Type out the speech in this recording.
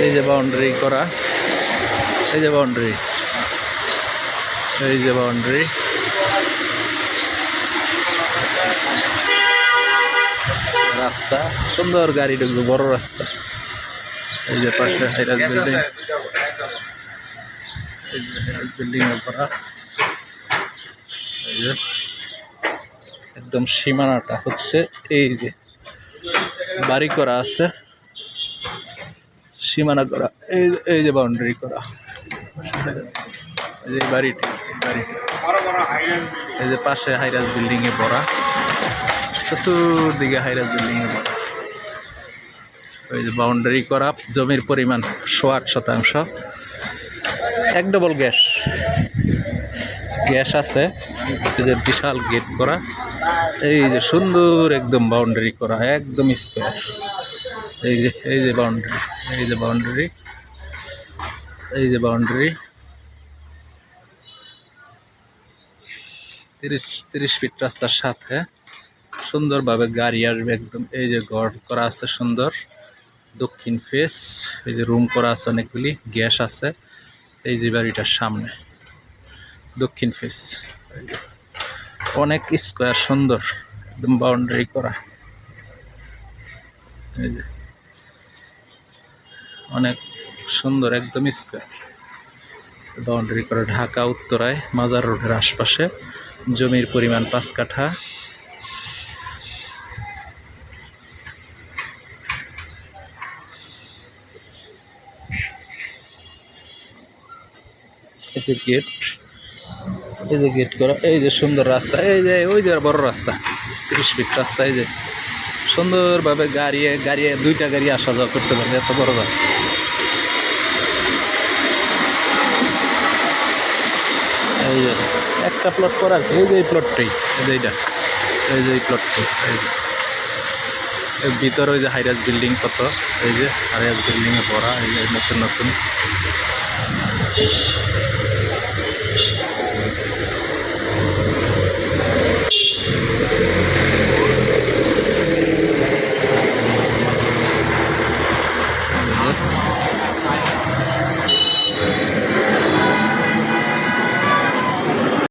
এই যে বাউন্ডারি করা, এই যে বাউন্ডারি, এই যে বাউন্ডারি, রাস্তা সুন্দর, গাড়ি ঢুকবে, বড় রাস্তা। এই যে পাশে হাইরাজ বিল্ডিং, এই যে হাইরাজ বিল্ডিং এর করা, এই যে একদম সীমানাটা হচ্ছে এই যে বাড়ি করা আছে, সীমানা করা, এই যে বাউন্ডারি করা, এই যে বাড়িটি, এই যে পাশে হাইরাজ বিল্ডিং এ ভরা, চতুর্দিকে হাইরাজ বিল্ডিং এ ভরা। ওই যে বাউন্ডারি করা, জমির পরিমাণ 108%। এক ডবল গ্যাস আছে, এই যে বিশাল গেট করা, এই যে সুন্দর একদম বাউন্ডারি করা, একদম স্কোয়ার। এই যে বাউন্ডারি, এই যে বাউন্ডারি, এই যে বাউন্ডারি, 30 ফিট রাস্তার সাথে সুন্দরভাবে গাড়ি আসবে একদম। এই যে ঘর করা আছে সুন্দর, দক্ষিণ ফেস, এই যে রুম করা আছে অনেকগুলি, গ্যাস আছে। এই যে বাড়িটার সামনে দক্ষিণ ফেস, অনেক স্কোয়ার, সুন্দর একদম বাউন্ডারি করা, এই যে অনেক সুন্দর একদম স্কোয়ার বাউন্ডারি করা। ঢাকা উত্তরায় মাজার রোডের আশপাশে, জমির পরিমাণ 5 কাঠা। এই যে গেট, এই যে গেট করা, এই যে সুন্দর রাস্তা, এই যে ওই যে বড় রাস্তা 30 ফিট রাস্তা, এই যে সুন্দরভাবে গাড়ি দুইটা গাড়ি আসা যাওয়া করতে পারবে, এত বড় রাস্তা। এই যে একটা প্লট করা, এই যে এই প্লটটাই, এই যে এইটা, এই যে এই প্লটটি, এই যে এর ভিতরে ওই যে হাইরাজ বিল্ডিং কত, এই যে হাইরাজ বিল্ডিংয়ে ভরা, এই যে নতুন নতুন